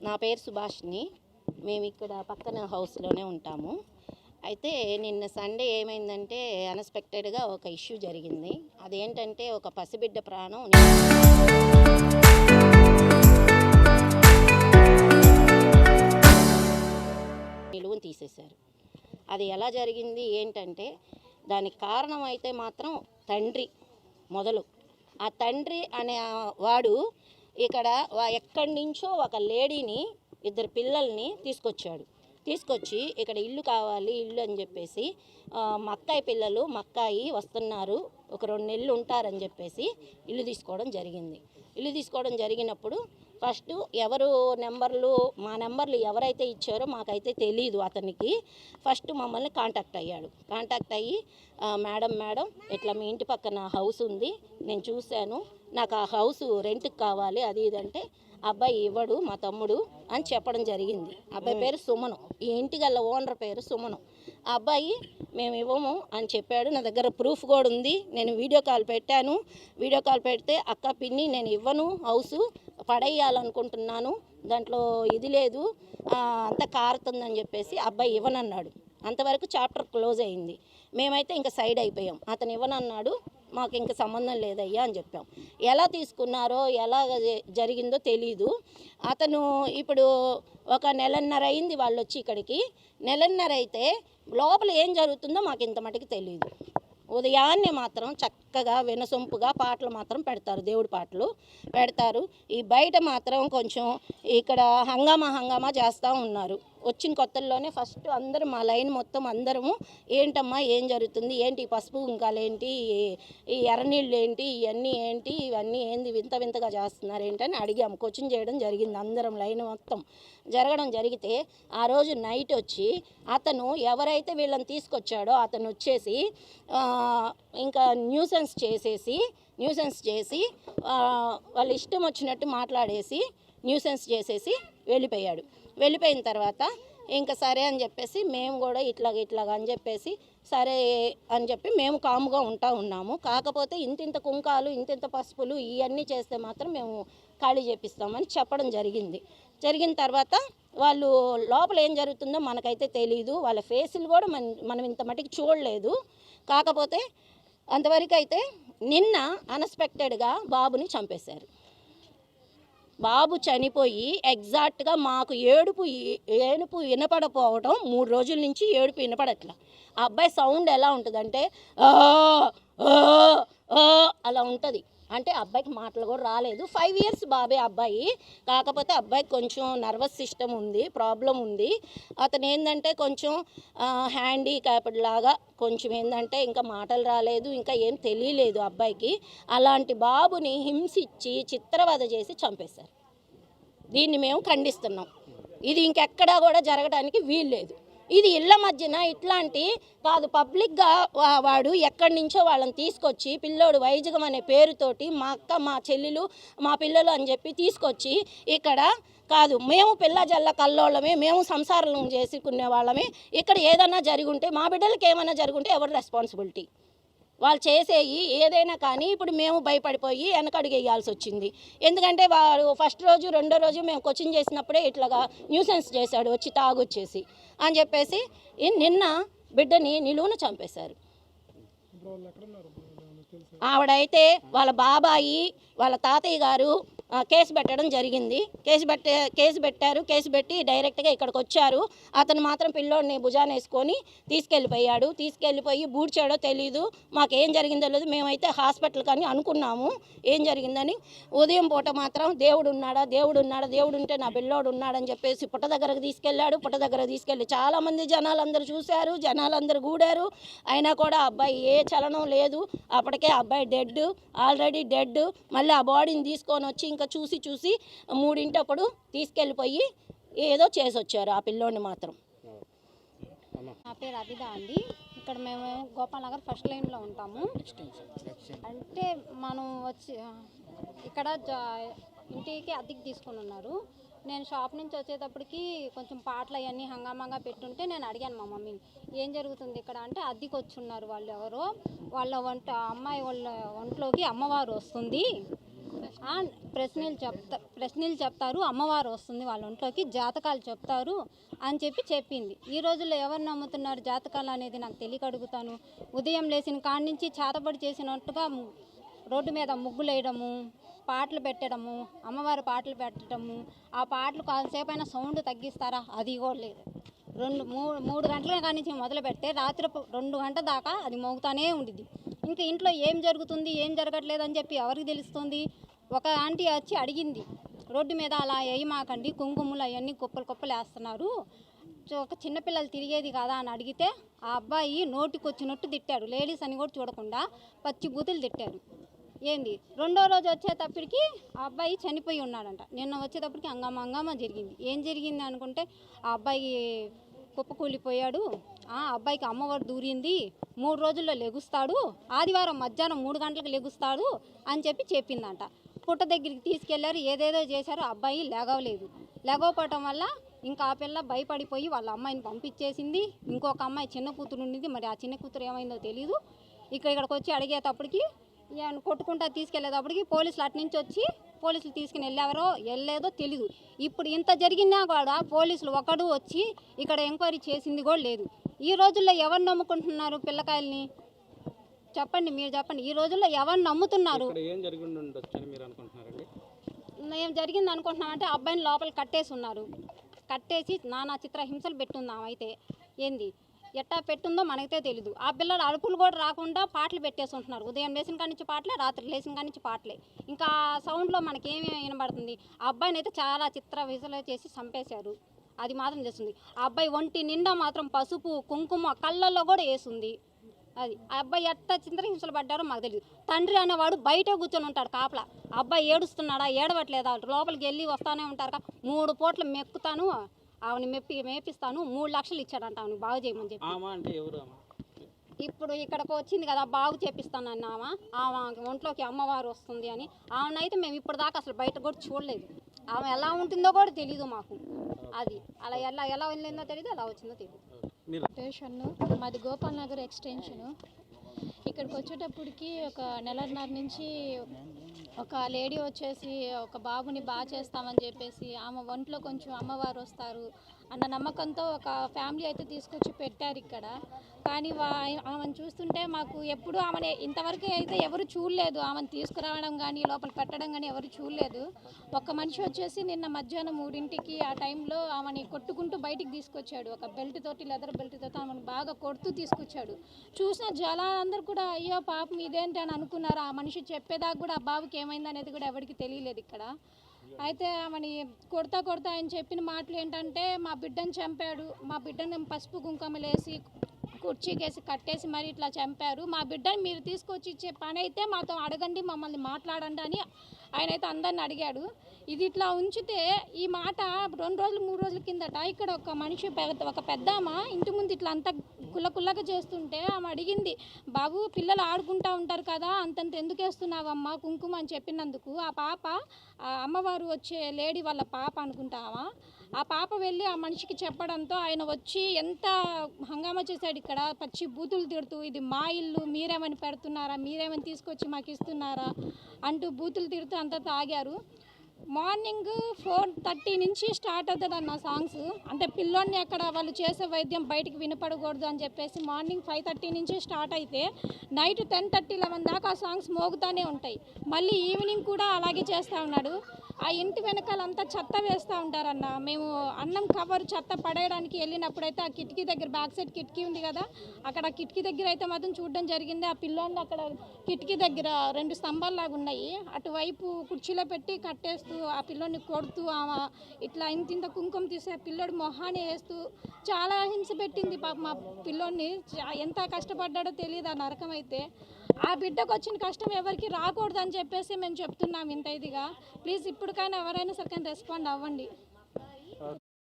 నా పేరు సుభాష్ని. మేము ఇక్కడ పక్కన హౌస్లోనే ఉంటాము. అయితే నిన్న సండే ఏమైందంటే అన్ఎక్స్పెక్టెడ్గా ఒక ఇష్యూ జరిగింది. అదేంటంటే ఒక పసిబిడ్డ ప్రాణం నిలువును తీసేశారు. అది ఎలా జరిగింది ఏంటంటే దానికి కారణం అయితే మాత్రం తండ్రి మొదలు. ఆ తండ్రి అనే వాడు ఇక్కడ ఎక్కడి నుంచో ఒక లేడీని, ఇద్దరు పిల్లల్ని తీసుకొచ్చి ఇక్కడ ఇల్లు కావాలి ఇల్లు అని చెప్పేసి మక్కాయి పిల్లలు మక్కాయి వస్తున్నారు, ఒక 2 నెలలు ఉంటారని చెప్పేసి ఇల్లు తీసుకోవడం జరిగింది. ఇల్లు తీసుకోవడం జరిగినప్పుడు ఫస్ట్ ఎవరు మా నెంబర్లు ఎవరైతే ఇచ్చారో మాకైతే తెలీదు. అతనికి ఫస్ట్ మమ్మల్ని కాంటాక్ట్ అయ్యి మేడం ఇట్లా మీ ఇంటి పక్కన హౌస్ ఉంది, నేను చూశాను, నాకు ఆ హౌస్ రెంట్కి కావాలి అది ఇదంటే అబ్బాయి ఇవ్వడు మా తమ్ముడు అని చెప్పడం జరిగింది. అబ్బాయి పేరు సుమను, ఈ ఇంటి గల్ల ఓనర్ పేరు సుమను. ఆ అబ్బాయి మేము ఇవ్వము అని చెప్పాడు. నా దగ్గర ప్రూఫ్ కూడా ఉంది. నేను వీడియో కాల్ పెట్టాను. వీడియో కాల్ పెడితే అక్క పిన్ని నేను ఇవ్వను, హౌసు పడేయాలనుకుంటున్నాను, దాంట్లో ఇది లేదు, అంతా కారుతుందని చెప్పేసి అబ్బాయి ఇవ్వనన్నాడు. అంతవరకు చాప్టర్ క్లోజ్ అయింది. మేమైతే ఇంకా సైడ్ అయిపోయాం. అతను ఇవ్వనన్నాడు, మాకు ఇంకా సంబంధం లేదయ్యా అని చెప్పాం. ఎలా తీసుకున్నారో ఎలా జరిగిందో తెలీదు. అతను ఇప్పుడు ఒక 1.5 నెలన్నర అయింది వాళ్ళు వచ్చి ఇక్కడికి. 1.5 నెలన్నర అయితే లోపల ఏం జరుగుతుందో మాకు ఇంత మటుకు తెలియదు. ఉదయాన్నే మాత్రం చక్కగా వినసొంపుగా పాటలు మాత్రం పెడతారు, దేవుడి పాటలు పెడతారు. ఈ బయట మాత్రం కొంచెం ఇక్కడ హంగామా చేస్తూ ఉన్నారు. వచ్చిన కొత్తల్లోనే ఫస్ట్ అందరూ మా లైన్ మొత్తం అందరము ఏంటమ్మా ఏం జరుగుతుంది, ఏంటి పసుపు కుంకాలేంటి, ఈ ఎర్రనీళ్ళు ఏంటి, ఇవన్నీ ఏంటి, ఇవన్నీ ఏంది వింతగా చేస్తున్నారు ఏంటని అడిగాము. క్వశ్చన్ చేయడం జరిగింది. అందరం లైన్ మొత్తం జరిగితే ఆ రోజు నైట్ వచ్చి అతను ఎవరైతే వీళ్ళని తీసుకొచ్చాడో అతను వచ్చేసి ఇంకా న్యూసెన్స్ చేసి వాళ్ళ ఇష్టం వచ్చినట్టు మాట్లాడేసి న్యూసెన్స్ చేసేసి వెళ్ళిపోయిన తర్వాత ఇంకా సరే అని చెప్పేసి మేము కూడా ఇట్లాగా అని చెప్పేసి సరే అని చెప్పి మేము కాముగా ఉన్నాము. కాకపోతే ఇంతింత కుంకాలు ఇంతింత పసుపులు ఇవన్నీ చేస్తే మాత్రం మేము ఖాళీ చేపిస్తామని చెప్పడం జరిగిన తర్వాత వాళ్ళు లోపల ఏం జరుగుతుందో మనకైతే తెలీదు. వాళ్ళ ఫేసులు కూడా మనం ఇంత మటుకు చూడలేదు. కాకపోతే అంతవరకు అయితే నిన్న అన్ఎక్స్పెక్టెడ్గా బాబుని చంపేశారు. బాబు చనిపోయి ఎగ్జాక్ట్గా మాకు ఏడుపు వినపడపోవడం 3 రోజుల నుంచి ఏడుపు వినపడట్లా. ఆ అబ్బాయి సౌండ్ ఎలా ఉంటుందంటే అలా ఉంటుంది. అంటే అబ్బాయికి మాటలు కూడా రాలేదు. 5 ఇయర్స్ బాబే అబ్బాయి. కాకపోతే అబ్బాయికి కొంచెం నర్వస్ సిస్టమ్ ఉంది, ప్రాబ్లం ఉంది. అతను ఏంటంటే కొంచెం హ్యాండీక్యాప్డ్ లాగా కొంచెం ఏంటంటే ఇంకా మాటలు రాలేదు, ఇంకా ఏం తెలియలేదు అబ్బాయికి. అలాంటి బాబుని హింసించి చిత్రవద చేసి చంపేశారు. దీన్ని మేము ఖండిస్తున్నాం. ఇది ఇంకెక్కడా కూడా జరగడానికి వీల్లేదు. ఇది ఇళ్ళ మధ్యన ఇట్లాంటి కాదు, పబ్లిక్గా వాడు ఎక్కడి నుంచో వాళ్ళని తీసుకొచ్చి పిల్లోడు వైజగం అనే పేరుతోటి మా అక్క మా చెల్లెలు మా పిల్లలు అని చెప్పి తీసుకొచ్చి ఇక్కడ కాదు, మేము పిల్ల జల్ల కల్లోళ్ళమే, మేము సంసారం చేసుకునే వాళ్ళమే. ఇక్కడ ఏదైనా జరుగుంటే మా బిడ్డలకి ఏమైనా జరుగుంటే ఎవరు రెస్పాన్సిబిలిటీ? వాళ్ళు చేసేవి ఏదైనా కానీ ఇప్పుడు మేము భయపడిపోయి వెనకడుగు వేయాల్సి వచ్చింది. ఎందుకంటే వాడు ఫస్ట్ రోజు 2వ రోజు మేము కోచింగ్ చేసినప్పుడే ఇట్లాగా న్యూసెన్స్ చేశాడు, వచ్చి తాగొచ్చేసి అని చెప్పేసి నిన్న బిడ్డని నిలువున చంపేశారు. ఆవిడైతే వాళ్ళ బాబాయి వాళ్ళ తాతయ్య గారు కేసు పెట్టడం జరిగింది. కేసు పెట్టి డైరెక్ట్గా ఇక్కడికి వచ్చారు. అతను మాత్రం పిల్లోడిని భుజాన వేసుకొని తీసుకెళ్ళిపోయి బూడ్చాడో తెలీదు, మాకేం జరిగిందో లేదు. మేమైతే హాస్పిటల్ కానీ అనుకున్నాము ఏం జరిగిందని. ఉదయం పూట మాత్రం దేవుడు ఉంటే నా పిల్లోడు ఉన్నాడని చెప్పేసి పుట్ట దగ్గరకు తీసుకెళ్ళి చాలామంది జనాలందరూ చూశారు, జనాలందరూ గూడారు. అయినా కూడా అబ్బాయి ఏ చలనం లేదు. అప్పటికే అబ్బాయి ఆల్రెడీ డెడ్. మళ్ళీ ఆ బాడీని తీసుకొని వచ్చి ఇంకా చూసి 3 తీసుకెళ్ళిపోయి ఏదో చేసి వచ్చారు ఆ పిల్లోడిని మాత్రం. నా పేరు అబిద అండి. ఇక్కడ మేము గోపాల్ నగర్ ఫస్ట్ లైన్లో ఉంటాము. అంటే మనం వచ్చి ఇక్కడ ఇంటికి అద్దెకి తీసుకొని ఉన్నారు. నేను షాప్ నుంచి వచ్చేటప్పటికి కొంచెం పాటలు అవన్నీ హంగామాగా పెట్టుంటే నేను అడిగాను మా మమ్మీని, ఏం జరుగుతుంది ఇక్కడ అంటే అద్దెకి వచ్చి ఉన్నారు వాళ్ళు ఎవరో, వాళ్ళ అమ్మాయి వాళ్ళ ఒంట్లోకి అమ్మవారు వస్తుంది, ప్రశ్నలు చెప్తారు, అమ్మవారు వస్తుంది వాళ్ళ ఒంట్లోకి, జాతకాలు చెప్తారు అని చెప్పింది. ఈ రోజుల్లో ఎవరు నమ్ముతున్నారు జాతకాలు అనేది నాకు తెలియక అడుగుతాను. ఉదయం లేచిన కాడి నుంచి చేతబడి చేసినట్టుగా రోడ్డు మీద ముగ్గులు వేయడము, పాటలు పెట్టడము, అమ్మవారి పాటలు పెట్టడము, ఆ పాటలు కాసేపు అయినా సౌండ్ తగ్గిస్తారా, అది కూడా లేదు. 3 గంటల కాడి నుంచి మొదలు పెడితే రాత్రి 2 గంటల దాకా అది మోగుతానే ఉండిద్ది. ఇంకా ఇంట్లో ఏం జరుగుతుంది ఏం జరగట్లేదు అని చెప్పి ఎవరికి తెలుస్తుంది? ఒక ఆంటీ వచ్చి అడిగింది, రోడ్డు మీద అలా వేయమాకండి, కుంకుమలు అవన్నీ కుప్పలు వేస్తున్నారు, ఒక చిన్నపిల్లలు తిరిగేది కదా అని అడిగితే ఆ అబ్బాయి నోటికి వచ్చినట్టు తిట్టాడు. లేడీస్ అని కూడా చూడకుండా పచ్చి బూతులు తిట్టారు. ఏంది రెండో రోజు వచ్చేటప్పటికి ఆ అబ్బాయి చనిపోయి ఉన్నాడంట. నిన్న వచ్చేటప్పటికి హంగామా జరిగింది. ఏం జరిగింది అనుకుంటే ఆ అబ్బాయి కుప్పకూలిపోయాడు, ఆ అబ్బాయికి అమ్మవారు దూరింది, 3 రోజుల్లో లెగుస్తాడు, ఆదివారం మధ్యాహ్నం 3 గంటలకు లెగుస్తాడు అని చెప్పిందంట. పుట్ట దగ్గరికి తీసుకెళ్లారు, ఏదేదో చేశారు, అబ్బాయి లేగవపోవటం వల్ల ఇంకా ఆ పిల్ల భయపడిపోయి వాళ్ళ అమ్మాయిని పంపించేసింది. ఇంకొక అమ్మాయి చిన్న కూతురు ఉండింది, మరి ఆ చిన్న కూతురు ఏమైందో తెలీదు. ఇక్కడికి వచ్చి అడిగేటప్పటికి కొట్టుకుంటా తీసుకెళ్లేటప్పటికి పోలీసులు అటు నుంచి వచ్చి పోలీసులు తీసుకుని వెళ్ళలేదో తెలీదు. ఇప్పుడు ఇంత జరిగినా కూడా పోలీసులు ఒకడు వచ్చి ఇక్కడ ఎంక్వైరీ చేసింది కూడా లేదు. ఈ రోజుల్లో ఎవరు నమ్ముకుంటున్నారు పిల్లకాయల్ని? చెప్పండి, మీరు చెప్పండి. ఈ రోజుల్లో ఎవరు నమ్ముతున్నారు? ఏం జరిగింది అనుకుంటున్నామంటే అబ్బాయిని లోపల కట్టేసి నానా చిత్ర హింసలు పెట్టుందాం. అయితే ఏంది ఎట్టా పెట్టుందో మనకైతే తెలీదు. ఆ పిల్లలు అరుపులు కూడా రాకుండా పాటలు పెట్టేసి ఉంటున్నారు. ఉదయం లేచిన కాడి నుంచి పాటలే, రాత్రి లేచిన కాడి నుంచి పాటలే. ఇంకా సౌండ్లో మనకేమి వినబడుతుంది? ఆ అబ్బాయిని అయితే చాలా చిత్ర హింసలు చేసి చంపేశారు, అది మాత్రం చేస్తుంది. ఆ అబ్బాయి ఒంటి నిండా మాత్రం పసుపు కుంకుమ కళ్ళల్లో కూడా వేసింది. అది ఆ అబ్బాయి ఎట్లా చిత్రహింసలు పడ్డారో మాకు తెలియదు. తండ్రి అనేవాడు బయటే కూర్చొని ఉంటాడు కాపలా. అబ్బాయి ఏడుస్తున్నాడా ఏడవట్లేదా, లోపలికి వెళ్ళి వస్తానే ఉంటారు. 3 పూటలు మెక్కుతాను, ఆమెను మేపిస్తాను, 3 లక్షలు ఇచ్చాడంట ఆమెను బాగు చేయమని చెప్పి. ఇప్పుడు ఇక్కడికి వచ్చింది కదా, బాగు చేపిస్తానన్న ఆమె ఒంట్లోకి అమ్మవారు వస్తుంది అని. ఆమెనైతే మేము ఇప్పుడు దాకా అసలు బయట కూడా చూడలేదు. ఆమె ఎలా ఉంటుందో కూడా తెలీదు మాకు. అది అలా ఎలా వెళ్ళిందో తెలియదు, ఎలా వచ్చిందో తెలియదు. మాది గోపాల్ నగర్ ఎక్స్టెన్షను. ఇక్కడికి వచ్చేటప్పటికి ఒక నెలన్నర నుంచి ఒక లేడీ వచ్చేసి ఒక బాబుని బాగా చేస్తామని చెప్పేసి ఆమె ఒంట్లో కొంచెం అమ్మవారు వస్తారు అన్న నమ్మకంతో ఒక ఫ్యామిలీ అయితే తీసుకొచ్చి పెట్టారు ఇక్కడ. కానీ ఆమెను చూస్తుంటే మాకు ఎప్పుడు ఆమెను ఇంతవరకు అయితే ఎవరు చూడలేదు. ఆమెను తీసుకురావడం కానీ లోపల పెట్టడం కానీ ఎవరు చూడలేదు. ఒక్క మనిషి వచ్చేసి నిన్న మధ్యాహ్నం 3ంటికి ఆ టైంలో ఆమెని కొట్టుకుంటూ బయటికి తీసుకొచ్చాడు. ఒక బెల్ట్ తోటి, లెదర్ బెల్ట్ తోటి ఆమెను బాగా కొడుతూ తీసుకొచ్చాడు. చూసిన జనాలందరూ కూడా అయ్యో పాపం ఇదేంటి అని అనుకున్నారు. ఆ మనిషి చెప్పేదాకా కూడా ఆ బాబుకి ఏమైంది అనేది కూడా ఎవరికి తెలియలేదు ఇక్కడ. అయితే ఆమెని కొడతా ఆయన చెప్పిన మాటలు ఏంటంటే, మా బిడ్డను చంపాడు, మా బిడ్డను పసుపు కుంకుమలు వేసి కుర్చీకేసి కట్టేసి మరి ఇట్లా చంపారు, మా బిడ్డని మీరు తీసుకొచ్చి ఇచ్చే పని అయితే మాతో అడగండి, మమ్మల్ని మాట్లాడండి అని ఆయన అయితే అందరిని అడిగాడు. ఇది ఇట్లా ఉంచితే ఈ మాట 2 రోజులు 3 రోజుల కిందట ఇక్కడ ఒక మనిషి ఒక పెద్దమ్మ ఇంటి ముందు ఇట్లా అంతా కుల్లగా చేస్తుంటే ఆమె అడిగింది, బాబు పిల్లలు ఆడుకుంటూ ఉంటారు కదా, అంతంత ఎందుకు వేస్తున్నావమ్మా కుంకుమ అని చెప్పినందుకు ఆ పాప ఆ అమ్మవారు వచ్చే లేడీ వాళ్ళ పాప అనుకుంటావా, ఆ పాప వెళ్ళి ఆ మనిషికి చెప్పడంతో ఆయన వచ్చి ఎంత హంగామా చేశాడు. ఇక్కడ పచ్చి బూతులు తిడుతూ, ఇది మా ఇల్లు, మీరేమని పెడుతున్నారా, మీరేమని తీసుకొచ్చి మాకు ఇస్తున్నారా అంటూ బూతులు తిడుతూ అంతా తాగారు. మార్నింగ్ 4:30 నుంచి స్టార్ట్ అవుతుంది అన్న సాంగ్స్. అంటే పిల్లోడిని అక్కడ వాళ్ళు చేసే వైద్యం బయటికి వినపడకూడదు అని చెప్పేసి మార్నింగ్ 5:30 నుంచి స్టార్ట్ అయితే నైట్ 10:30, 11 దాకా ఆ సాంగ్స్ మోగుతూనే ఉంటాయి. మళ్ళీ ఈవినింగ్ కూడా అలాగే చేస్తూ ఉన్నాడు. ఆ ఇంటి వెనకాలంతా చెత్త వేస్తూ ఉంటారన్న. మేము అన్నం కవర్ చెత్త పడేయడానికి వెళ్ళినప్పుడైతే ఆ కిటికీ దగ్గర బ్యాక్ సైడ్ కిటికీ ఉంది కదా, అక్కడ కిటికీ దగ్గర అయితే మాత్రం చూడడం జరిగింది. ఆ పిల్లోడిని అక్కడ కిటికీ దగ్గర 2 స్తంభాల్లాగా ఉన్నాయి, అటువైపు కుర్చీలో పెట్టి కట్టేస్తూ ఆ పిల్లోడిని కొడుతూ ఆమె ఇట్లా ఇంత కుంకుమ తీసి ఆ పిల్లోడి మొహాన్ని వేస్తూ చాలా హింస పెట్టింది. పాప మా పిల్లోడిని ఎంత కష్టపడ్డాడో తెలియదు ఆ నరకం అయితే. ఆ బిడ్డకు వచ్చిన కష్టం ఎవరికి రాకూడదు అని చెప్పేసి మేము చెప్తున్నాం ఇంత ఇదిగా. ప్లీజ్ ఇప్పటికైనా ఎవరైనా సరే రెస్పాండ్ అవ్వండి.